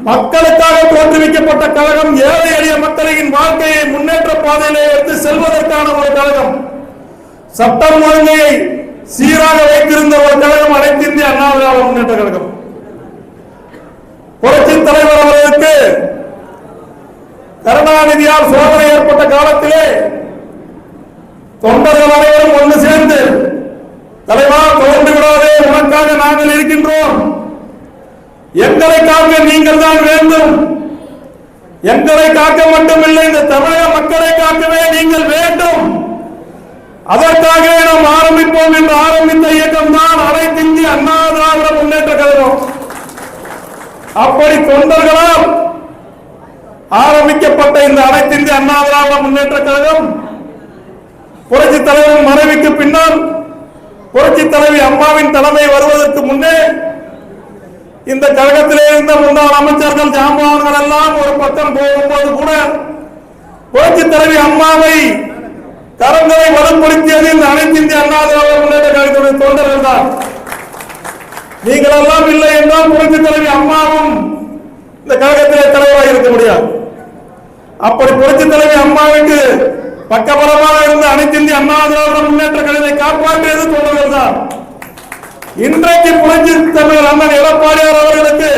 மக்களுக்காக தோற்றுவிக்கப்பட்ட கழகம், ஏழை எளிய மக்களின் வாழ்க்கையை முன்னேற்ற பாதையிலே எடுத்து செல்வதற்கான ஒரு கழகம், சட்டம் ஒழுங்கை சீராக வைத்திருந்த ஒரு கழகம் அனைத்து இந்திய அண்ணா திராவிட முன்னேற்ற கழகம். புரட்சி தலைவர் அவர்களுக்கு கருணாநிதியால் சோதனை ஏற்பட்ட காலத்திலே தொண்டர்கள் அனைவரும் ஒன்று சேர்ந்து, தலைவா தோன்று விடாதே, உனக்காக நாங்கள் இருக்கின்றோம், எங்களை காக்க நீங்கள் தான் வேண்டும், எங்களை காக்க மட்டுமில்லை இந்த தமிழக மக்களை காக்கவே நீங்கள் வேண்டும், அதற்காக நாம் ஆரம்பிப்போம் என்று ஆரம்பித்த இயக்கம் தான் அனைத்து இந்திய அண்ணா திராவிட முன்னேற்ற கழகம். அப்படி தொண்டர்களால் ஆரம்பிக்கப்பட்ட இந்த அனைத்து இந்திய அண்ணா திராவிட முன்னேற்ற கழகம் புரட்சி தலைவர் மறைவுக்கு பின்னால் புரட்சி தலைவி அம்மாவின் தலைமை வருவதற்கு முன்னே இந்த கழகத்திலே இருந்த முன்னாள் அமைச்சர்கள் ஜாம்பவான்கள் எல்லாம் ஒரு பக்கம் போகும்போது கூட புரட்சி தலைவி அம்மாவை கரங்களை வலுப்படுத்தியது இந்த அனைத்து இந்திய அண்ணா திராவிட முன்னேற்ற கழகத்துடைய தொண்டர்கள் தான். நீங்கள் எல்லாம் இல்லை என்றால் புரட்சி தலைவி அம்மாவும் இந்த கழகத்திலே தலைவராக இருக்க முடியாது. அப்படி புரட்சி தலைவி அம்மாவுக்கு பக்கபலமாக இருந்த அனைத்து இந்திய அண்ணா திராவிட முன்னேற்ற கழகத்தை காப்பாற்றியது தொண்டர்கள் தான். இன்றைக்கு புரட்சி தலைவர் அண்ணன் எடப்பாடியார் அவர்களுக்கு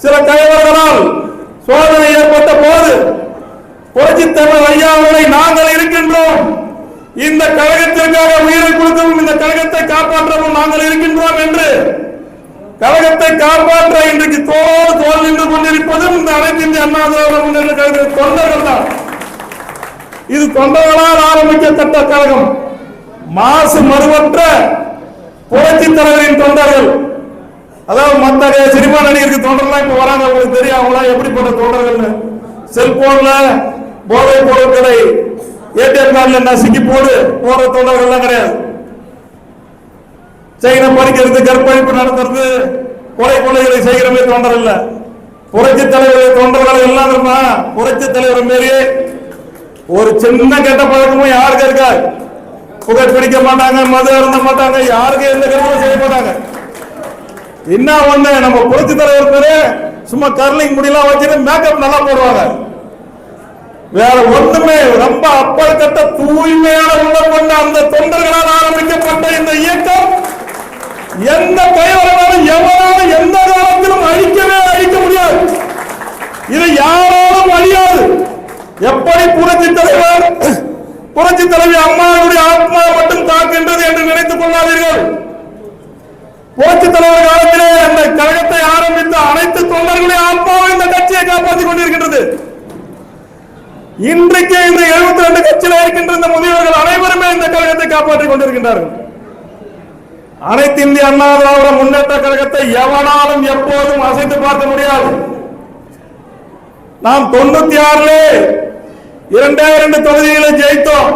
சில தலைவர்களால் சோதனை ஏற்பட்ட போது புரட்சி தலைவர் ஐயா அவர்களை நாங்கள் இருக்கின்றோம், இந்த கழகத்திற்காக உயிரை கொடுக்கவும் இந்த கழகத்தை காப்பாற்றவும் நாங்கள் இருக்கின்றோம் என்று கழகத்தை காப்பாற்ற இன்றைக்கு தோளோடு தோல் நின்று கொண்டிருப்பதும் இந்த அனைத்து இந்திய அண்ணா திராவிட முன்னேற்ற கழக தொண்டர்கள் தான். இது தொண்டர்களால் ஆரம்பிக்கப்பட்ட கழகம். மாசு மறுவற்ற புரட்சி தலைவரின் தொண்டர்கள், அதாவது மற்ற சினிமா நடிகருக்கு தொண்டர்கள் இப்ப வராங்க, உங்களுக்கு தெரியும் அவங்களாம் எப்படிப்பட்ட தொண்டர்கள். செல்போன்ல போதை பொருட்களை ஏடிஎம் கார்டுல நசுக்கி போடு போற தொண்டர்கள் கிடையாது. செயினை பறிக்கிறது, கற்பழிப்பு நடத்துறது, கொலை கொள்ளைகளை செய்கிறமே தொண்டர் இல்ல. புரட்சி தலைவர் தொண்டர்கள் எல்லாம் இருக்குமா, புரட்சி தலைவர் மாரியே ஒரு சின்ன கெட்ட பழக்கமும் யாருக்கு இருக்காது. புகை பிடிக்க மாட்டாங்க, மது அருந்த மாட்டாங்க, யாருக்கு எந்த கருவும் செய்ய மாட்டாங்க. என்ன ஒண்ணு, நம்ம புரட்சி தலைவர் பேரு சும்மா கர்லிங் முடியெல்லாம் வச்சுட்டு மேக்கப் நல்லா போடுவாங்க, வேற ஒண்ணுமே. ரொம்ப அப்பழுக்கட்ட தூய்மையான உள்ள கொண்ட அந்த தொண்டர்களால் ஆரம்பிக்கப்பட்ட இந்த இயக்கம் எந்த கைவரனாலும் எவனாலும் எந்த காலத்திலும் அழிக்க முடியாது. இது யாராலும் அழியாது. எப்படி புரட்சி தலைவர் புரட்சி தலைவி அம்மாவுடைய ஆத்மா மட்டும் தாக்கின்றது என்று நினைத்துக் கொள்ளாதீர்கள். புரட்சி தலைவர் காலத்திலே அந்த கழகத்தை ஆரம்பித்த அனைத்து தொண்டர்களையும் ஆத்மாவை இந்த கட்சியை காப்பாற்றிக் கொண்டிருக்கின்றது. இன்றைக்கு இந்த 72 கட்சியில் இருக்கின்ற இந்த முதியவர்கள் அனைவருமே இந்த கழகத்தை காப்பாற்றிக் கொண்டிருக்கின்றார்கள். அனைத்து இந்திய அண்ணா திராவிட முன்னேற்ற கழகத்தை எவனாலும் எப்போதும் அசைத்து பார்க்க முடியாது. நாம் 96 2 தொகுதிகளை ஜெயித்தோம்.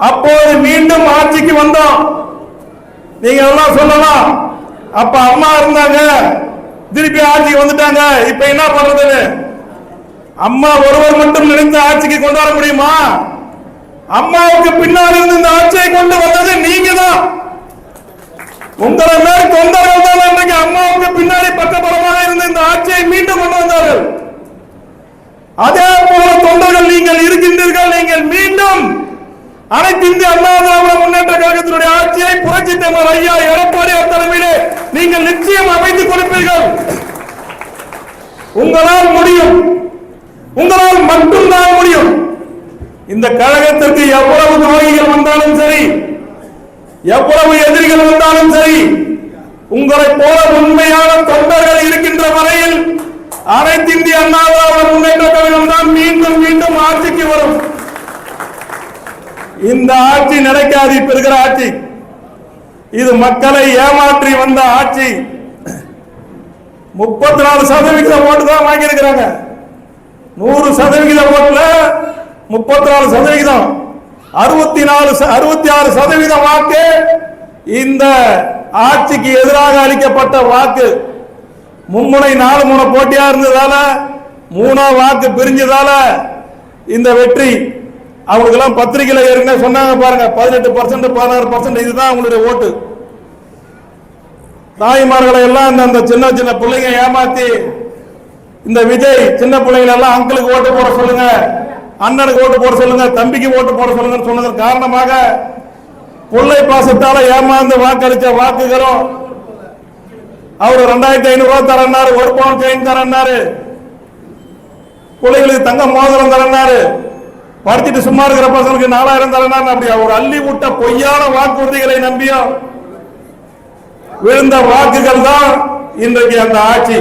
அப்போது மீண்டும் ஆட்சிக்கு வந்தோம். நீங்க எல்லாம் சொல்லலாம், அப்ப அம்மா இருந்தாங்க, திருப்பி ஆட்சிக்கு வந்துட்டாங்க, இப்ப என்ன பண்றது? அம்மா ஒருவர் மட்டும் நினைந்த ஆட்சிக்கு கொண்டாட முடியுமா? அம்மாவுக்கு பின்னால் இருந்து இந்த ஆட்சியை கொண்டு வந்தது நீங்க தான். உங்களை மேல் தொண்டர்கள் தான் அன்றைக்கு அம்மாவுக்கு பின்னாடி பக்கபலமாக இருந்து இந்த ஆட்சியை மீண்டும் கொண்டு வந்தார்கள். அதே போல தொண்டர்கள் நீங்கள் இருக்கின்றீர்கள். நீங்கள் மீண்டும் அனைத்து இந்திய அண்ணா திராவிட முன்னேற்ற கழகத்தினுடைய ஆட்சியை புரட்சி தலைவர் ஐயா எடப்பாடியார் தலைமையிலே நீங்கள் நிச்சயம் அமைத்துக் கொடுப்பீர்கள். உங்களால் முடியும், உங்களால் மட்டும்தான் முடியும். இந்த கழகத்திற்கு எவ்வளவு துரோகிகள் வந்தாலும் சரி, எவ்வளவு எதிரிகள் வந்தாலும் சரி, உங்களை போல உண்மையான தொண்டர்கள் இருக்கின்ற வரையில் அனைத்து இந்திய அண்ணா திராவிட முன்னேற்ற கழகம் தான் மீண்டும் மீண்டும் ஆட்சிக்கு வரும். இந்த ஆட்சி நடக்காது. இப்ப இருக்கிற ஆட்சி இது மக்களை ஏமாற்றி வந்த ஆட்சி. 34% ஓட்டு தான் வாங்கி இருக்கிறாங்க. 100% ஓட்டுல 34%, 66% வாக்கு இந்த ஆட்சிக்கு எதிராக அளிக்கப்பட்ட வாக்கு. மும்முனை 4 முனை போட்டியா இருந்ததால 3 வாக்கு பிரிஞ்சதால இந்த வெற்றி. அவங்களுக்கெல்லாம் பத்திரிகையில ஏற்கனவே சொன்னாங்க பாருங்க, 18%, 16%, இதுதான் அவங்களுடைய ஓட்டு. தாய்மார்களை எல்லாம் அந்த சின்ன சின்ன பிள்ளைங்க ஏமாத்தி இந்த விஜய் சின்ன பிள்ளைகள் எல்லாம் அங்கிளுக்கு ஓட்டு போட சொல்லுங்க, அண்ணனுக்கு ஓட்டு போட சொல்லுங்க, தம்பிக்கு ஓட்டு போட சொல்லுங்க சொன்னதன் காரணமாக பிள்ளை பாசத்தால ஏமாந்து வாக்களிச்ச வாக்குகளும் அவர் 2500 ரூபாய் தரனாரு, ஒரு பவுன் செயின் தரனாரு, பிள்ளைகளுக்கு தங்க மோதிரம் தரனாரு, படிச்சுட்டு சும்மா இருக்கிற பசங்களுக்கு 4000 தரனாரு. அப்படி அவர் அள்ளி விட்ட பொய்யான வாக்குறுதிகளை நம்பியும் விழுந்த வாக்குகள் தான் இன்றைக்கு அந்த ஆட்சி.